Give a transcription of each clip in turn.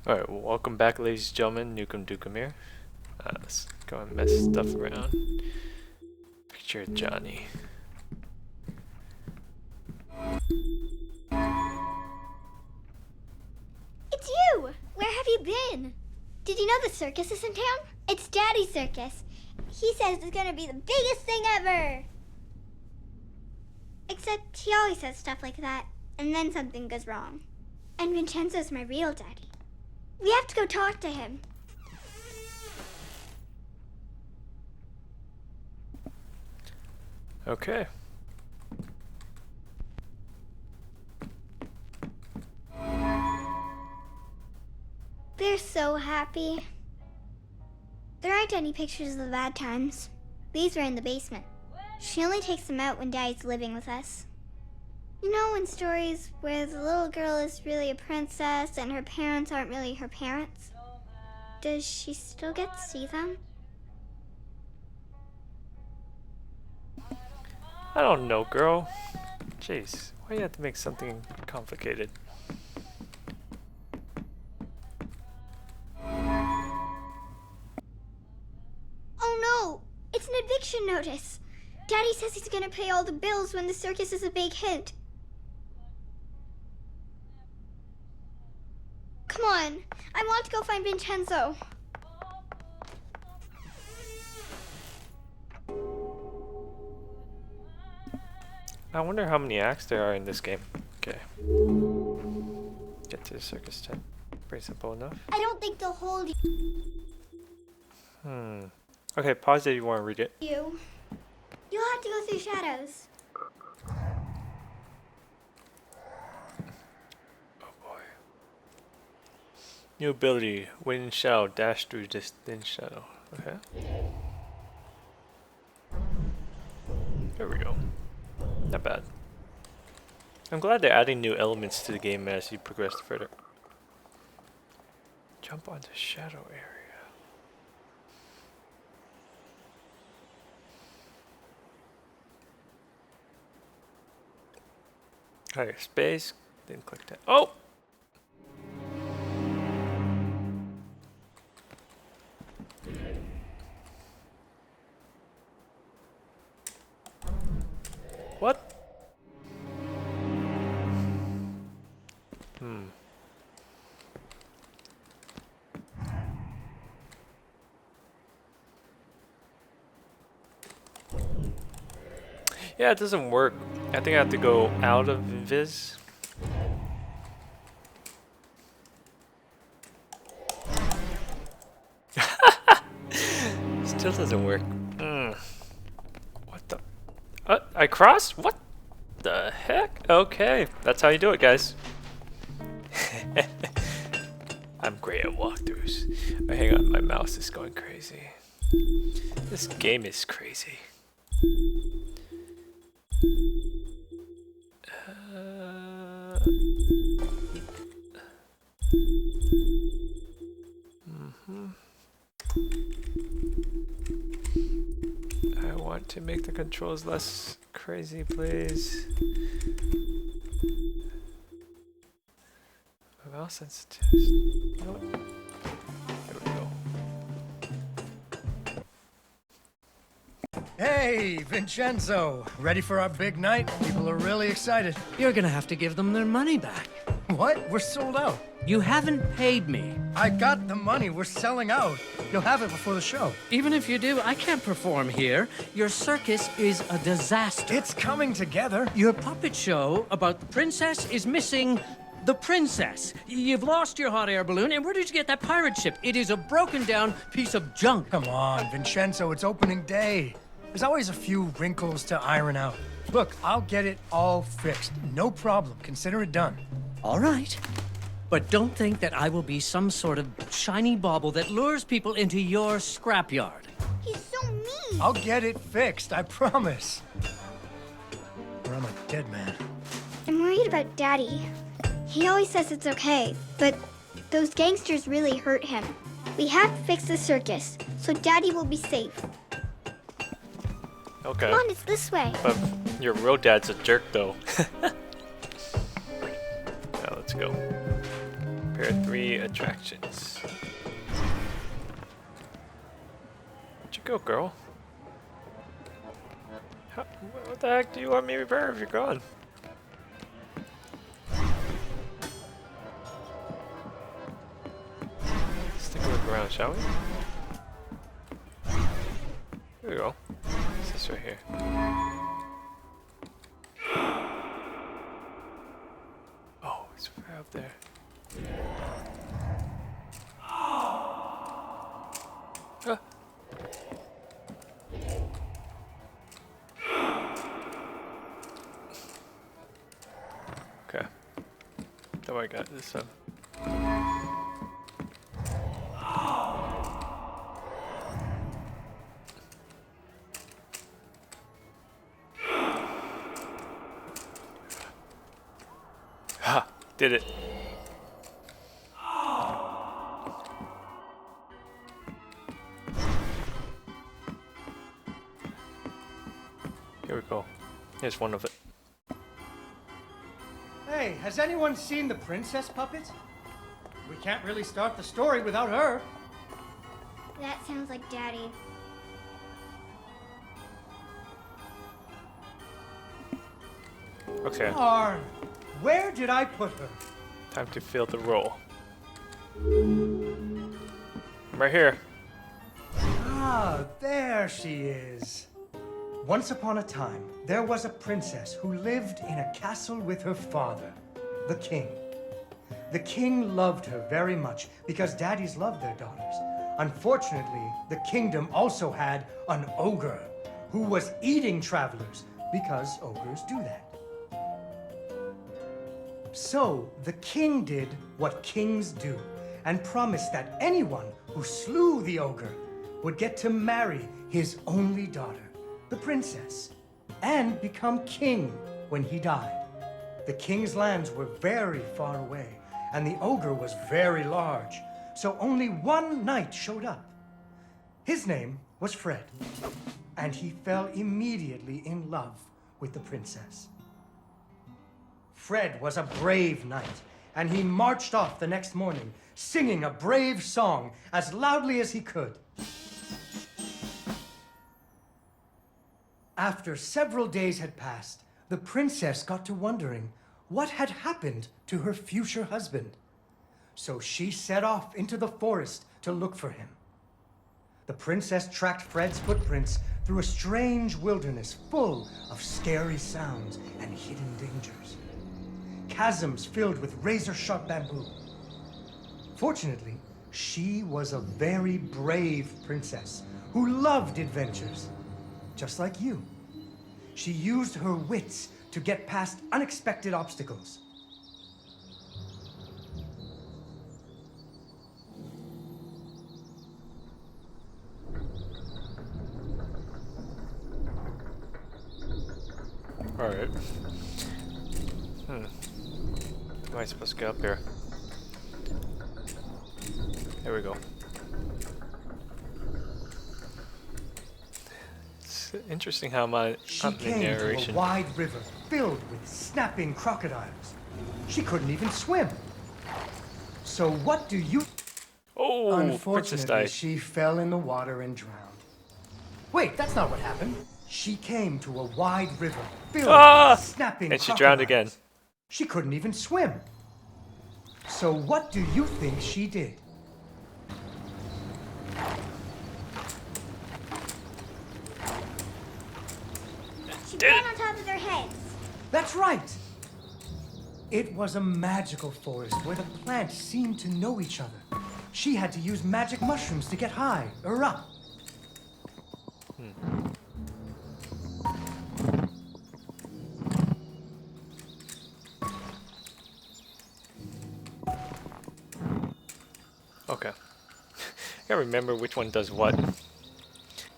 Alright, well, welcome back, ladies and gentlemen. NukemDukem here. Let's go and mess stuff around. Picture of Johnny. It's you! Where have you been? Did you know the circus is in town? It's Daddy's circus. He says it's gonna be the biggest thing ever! Except he always says stuff like that, and then something goes wrong. And Vincenzo's my real daddy. We have to go talk to him. Okay. They're so happy. There aren't any pictures of the bad times. These were in the basement. She only takes them out when Daddy's living with us. You know, in stories where the little girl is really a princess and her parents aren't really her parents? Does she still get to see them? I don't know, girl. Jeez, why do you have to make something complicated? Oh no! It's an eviction notice! Daddy says he's gonna pay all the bills when the circus is a big hit. Come on, I want to go find Vincenzo. I wonder how many acts there are in this game. Okay. Get to the circus tent. Pretty simple enough. I don't think they'll hold you. Okay, pause it if you want to read it. You'll have to go through shadows. Oh boy. New ability, wind and shadow, dash through this thin shadow. Okay. There we go. Not bad. I'm glad they're adding new elements to the game as you progress further. Jump onto shadow area. Alright, space. Then click that. Oh! What? Yeah, it doesn't work. I think I have to go out of Invis. Still doesn't work. What the? I crossed? What the heck? Okay, that's how you do it, guys. I'm great at walkthroughs. Oh, hang on, my mouse is going crazy. This game is crazy. I want to make the controls less crazy, please. My mouse sensitivity. You know what? There we go. Hey, Vincenzo! Ready for our big night? People are really excited. You're gonna have to give them their money back. What? We're sold out. You haven't paid me. I got the money. We're selling out. You'll have it before the show. Even if you do, I can't perform here. Your circus is a disaster. It's coming together. Your puppet show about the princess is missing the princess. You've lost your hot air balloon, and where did you get that pirate ship? It is a broken down piece of junk. Come on, Vincenzo. It's opening day. There's always a few wrinkles to iron out. Look, I'll get it all fixed. No problem. Consider it done. All right. But don't think that I will be some sort of shiny bauble that lures people into your scrapyard. He's so mean. I'll get it fixed. I promise. Or I'm a dead man. I'm worried about Daddy. He always says it's okay, but those gangsters really hurt him. We have to fix the circus, so Daddy will be safe. Okay. Come on, it's this way. But your real dad's a jerk, though. Now let's go. Here are 3 attractions. Where'd you go, girl? What the heck do you want me to repair if you're gone? Let's take a look around, shall we? Here we go. What's this right here? Oh, it's right up there. Ah. Okay. So I got this up. Ha! Did it. Here we go. Here's one of it. Hey, has anyone seen the princess puppet? We can't really start the story without her. That sounds like Daddy. Okay, Darn. Where did I put her? time to fill the role. I'm right here. Ah, there she is. Once upon a time, there was a princess who lived in a castle with her father, the king. The king loved her very much because daddies loved their daughters. Unfortunately, the kingdom also had an ogre who was eating travelers because ogres do that. So the king did what kings do and promised that anyone who slew the ogre would get to marry his only daughter, the princess, and become king when he died. The king's lands were very far away, and the ogre was very large, so only one knight showed up. His name was Fred, and he fell immediately in love with the princess. Fred was a brave knight, and he marched off the next morning, singing a brave song as loudly as he could. After several days had passed, the princess got to wondering what had happened to her future husband. So she set off into the forest to look for him. The princess tracked Fred's footprints through a strange wilderness full of scary sounds and hidden dangers. Chasms filled with razor-sharp bamboo. Fortunately, she was a very brave princess who loved adventures, just like you. She used her wits to get past unexpected obstacles. Alright. How am I supposed to get up here? There we go. It's interesting how She I'm the came to a narration. wide river filled with snapping crocodiles. She couldn't even swim. So what do you... Oh, princess Unfortunately, died. she fell in the water and drowned. Wait, that's not what happened. She came to a wide river filled with snapping And she drowned again. crocodiles. She couldn't even swim. So what do you think she did? She ran on top of their heads. That's right. It was a magical forest where the plants seemed to know each other. She had to use magic mushrooms to get high or up. Okay. I gotta remember which one does what.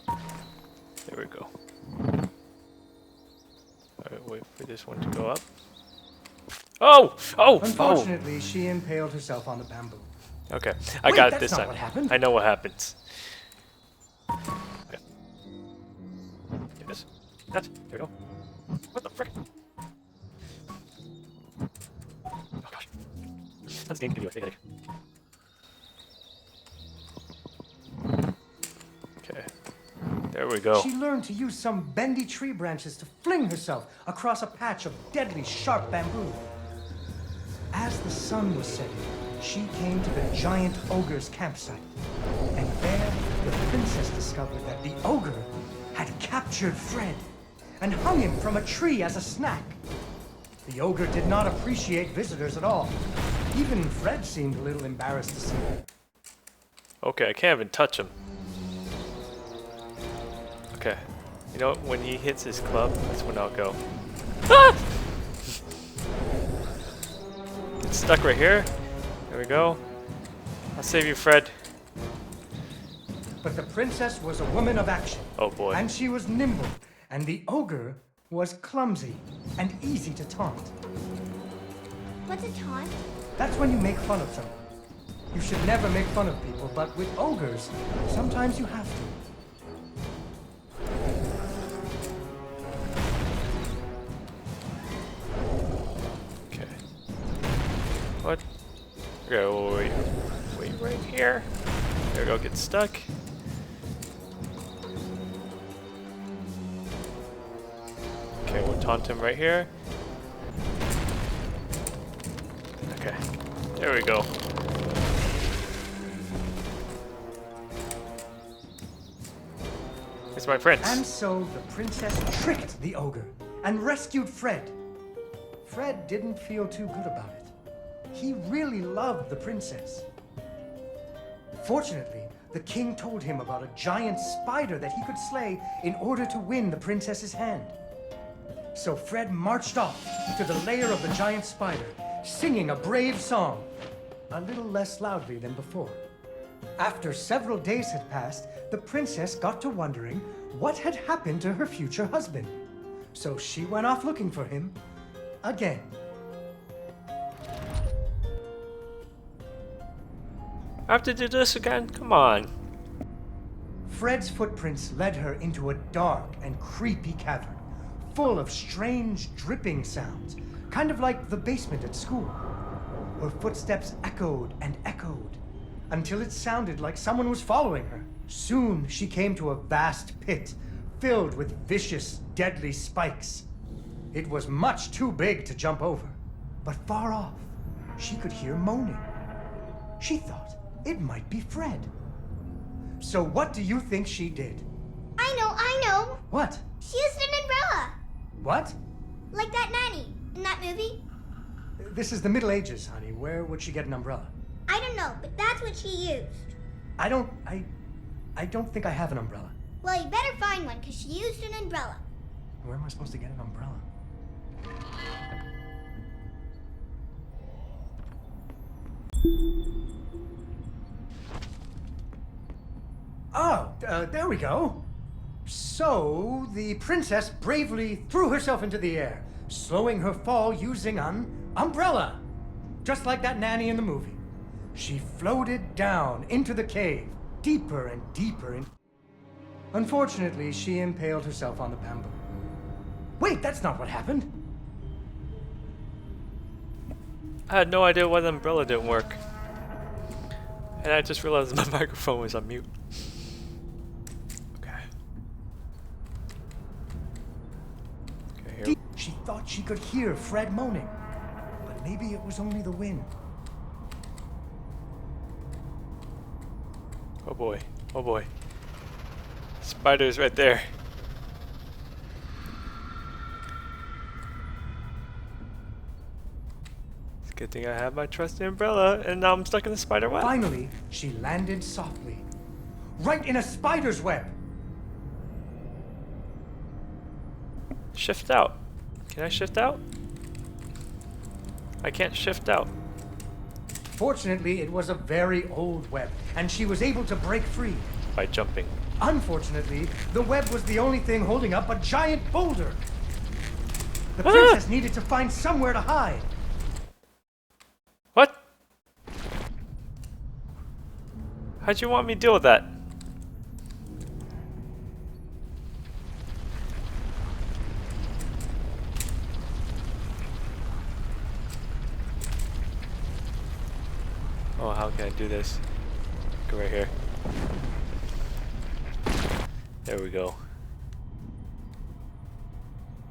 There we go. Alright, wait for this one to go up. Oh! Oh! Unfortunately, she impaled herself on the bamboo. Oh! Okay, I Wait, got it that's this not time. what happened. I know what happens. Okay. Yes. That. There we go. What the frick? Oh gosh. That's game to do, I think. Okay. There we go. She learned to use some bendy tree branches to fling herself across a patch of deadly sharp bamboo. As the sun was setting, she came to the giant ogre's campsite. And there, the princess discovered that the ogre had captured Fred and hung him from a tree as a snack. The ogre did not appreciate visitors at all. Even Fred seemed a little embarrassed to see her. Okay, I can't even touch him. Okay. You know what? When he hits his club, that's when I'll go. Ah! It's stuck right here. There we go. I'll save you, Fred. But the princess was a woman of action. Oh boy. And she was nimble. And the ogre was clumsy and easy to taunt. What's a taunt? That's when you make fun of someone. You should never make fun of people, but with ogres, sometimes you have to. Okay. What? Okay, wait right here. There we go, get stuck. Okay, we'll taunt him right here. Okay, there we go. It's my prince. And so the princess tricked the ogre and rescued Fred. Fred didn't feel too good about it. He really loved the princess. Fortunately, the king told him about a giant spider that he could slay in order to win the princess's hand. So Fred marched off to the lair of the giant spider, singing a brave song, a little less loudly than before. After several days had passed, the princess got to wondering what had happened to her future husband. So she went off looking for him again. I have to do this again? Come on. Fred's footprints led her into a dark and creepy cavern, full of strange dripping sounds, kind of like the basement at school. Her footsteps echoed and echoed, until it sounded like someone was following her. Soon she came to a vast pit, filled with vicious, deadly spikes. It was much too big to jump over, but far off, she could hear moaning. She thought it might be Fred. So what do you think she did? I know. What? She used an umbrella. What? Like that nanny in that movie. This is the Middle Ages, honey. Where would she get an umbrella? I don't know, but that's what she used. I don't think I have an umbrella. Well, you better find one, because she used an umbrella. Where am I supposed to get an umbrella? Oh, there we go. So, the princess bravely threw herself into the air, slowing her fall using an umbrella. Just like that nanny in the movie. She floated down into the cave, deeper and deeper in... Unfortunately, she impaled herself on the bamboo. Wait, that's not what happened. I had no idea why the umbrella didn't work. And I just realized my microphone was on mute. Okay. Okay, here. She thought she could hear Fred moaning, but maybe it was only the wind. Oh boy. Oh boy. Spider's right there. It's a good thing I have my trusty umbrella, and now I'm stuck in the spider web. Finally, she landed softly, right in a spider's web. Shift out. Can I shift out? I can't shift out. Fortunately, it was a very old web, and she was able to break free. By jumping. Unfortunately, the web was the only thing holding up a giant boulder. The princess needed to find somewhere to hide. What? How'd you want me to deal with that? can't do this. Go right here. There we go.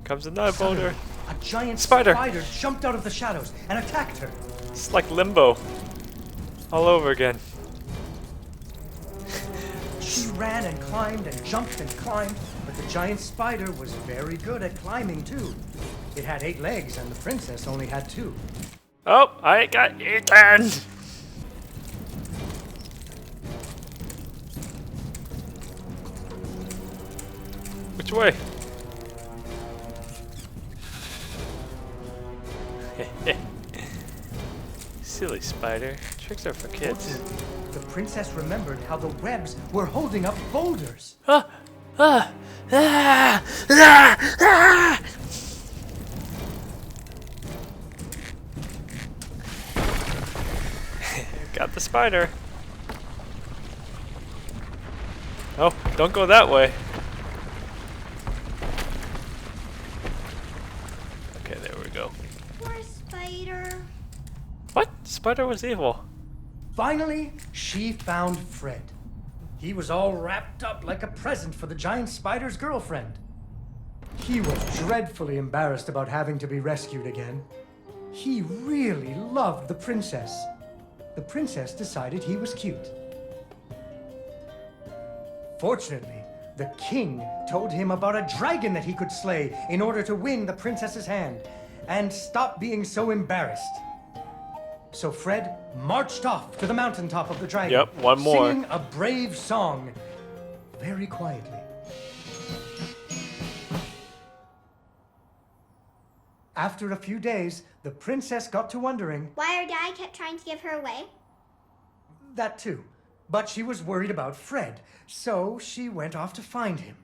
Comes another boulder. A giant Spider. spider jumped out of the shadows and attacked her. It's like Limbo. All over again. She ran and climbed and jumped and climbed, but the giant spider was very good at climbing too. It had 8 legs and the princess only had 2. Oh, I got eaten! Which way? Silly spider. Tricks are for kids. The princess remembered how the webs were holding up boulders. Ah! Ah! Ah! Ah! Ah! Got the spider. Oh, don't go that way. Okay, there we go. Poor spider. What? Spider was evil. Finally, she found Fred. He was all wrapped up like a present for the giant spider's girlfriend. He was dreadfully embarrassed about having to be rescued again. He really loved the princess. The princess decided he was cute. Fortunately, the king told him about a dragon that he could slay in order to win the princess's hand and stop being so embarrassed. So Fred marched off to the mountaintop of the dragon. Yep, one more. Singing a brave song very quietly. After a few days, the princess got to wondering, Why her dad kept trying to give her away? that too. But she was worried about Fred, so she went off to find him.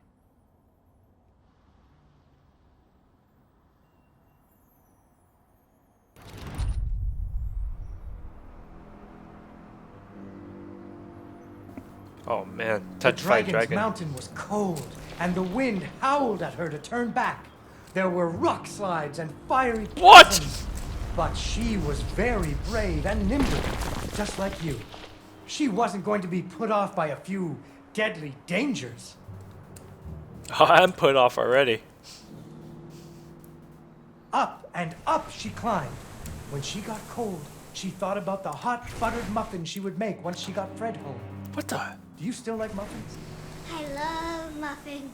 Oh man, The time to fight dragon's dragon. mountain was cold, and the wind howled at her to turn back. There were rock slides and fiery What? poisons. But she was very brave and nimble, just like you. She wasn't going to be put off by a few deadly dangers. Oh, I'm put off already. Up and up she climbed. When she got cold, she thought about the hot buttered muffins she would make once she got Fred home. What the? Do you still like muffins? I love muffins.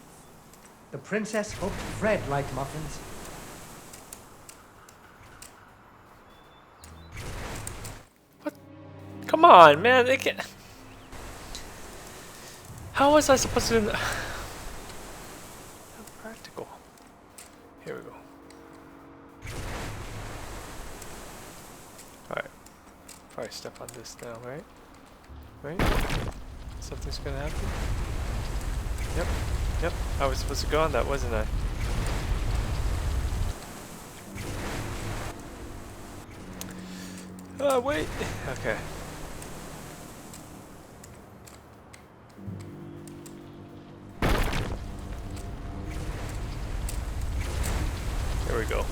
The princess hoped Fred liked muffins. Come on, man. They can't. How was I supposed to? How practical. Here we go. All right. Probably step on this now, right? Right? Something's gonna happen. Yep. Yep. I was supposed to go on that, wasn't I? Wait. Okay. There we go.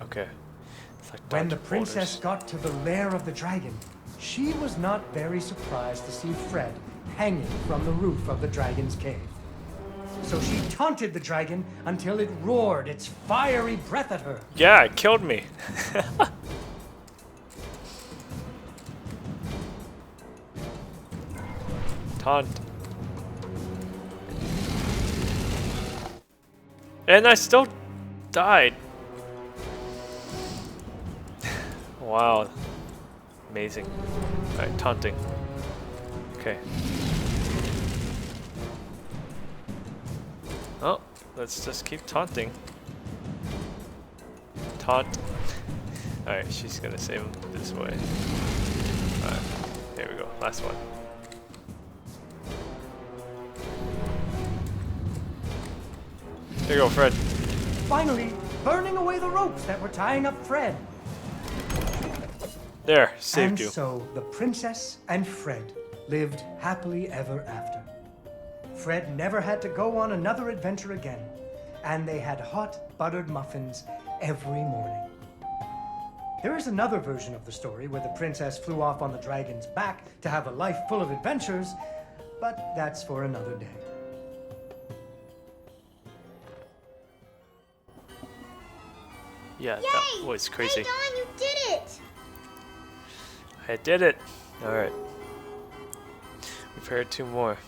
Okay. It's like When the dodging princess boulders. got to the lair of the dragon, she was not very surprised to see Fred hanging from the roof of the dragon's cave. So she taunted the dragon until it roared its fiery breath at her. Yeah, it killed me. Taunt. And I still died. Wow. Amazing. Alright, taunting. Okay. Oh, let's just keep taunting. Taunt. Alright, she's gonna save him this way. Alright, here we go. Last one. There you go, Fred. Finally, burning away the ropes that were tying up Fred. There, saved And you. so the princess and Fred lived happily ever after. Fred never had to go on another adventure again, and they had hot buttered muffins every morning. There is another version of the story where the princess flew off on the dragon's back to have a life full of adventures, but that's for another day. Yeah, Yay! that was crazy. Hey, Dawn, you did it! I did it. All right. We've heard 2 more.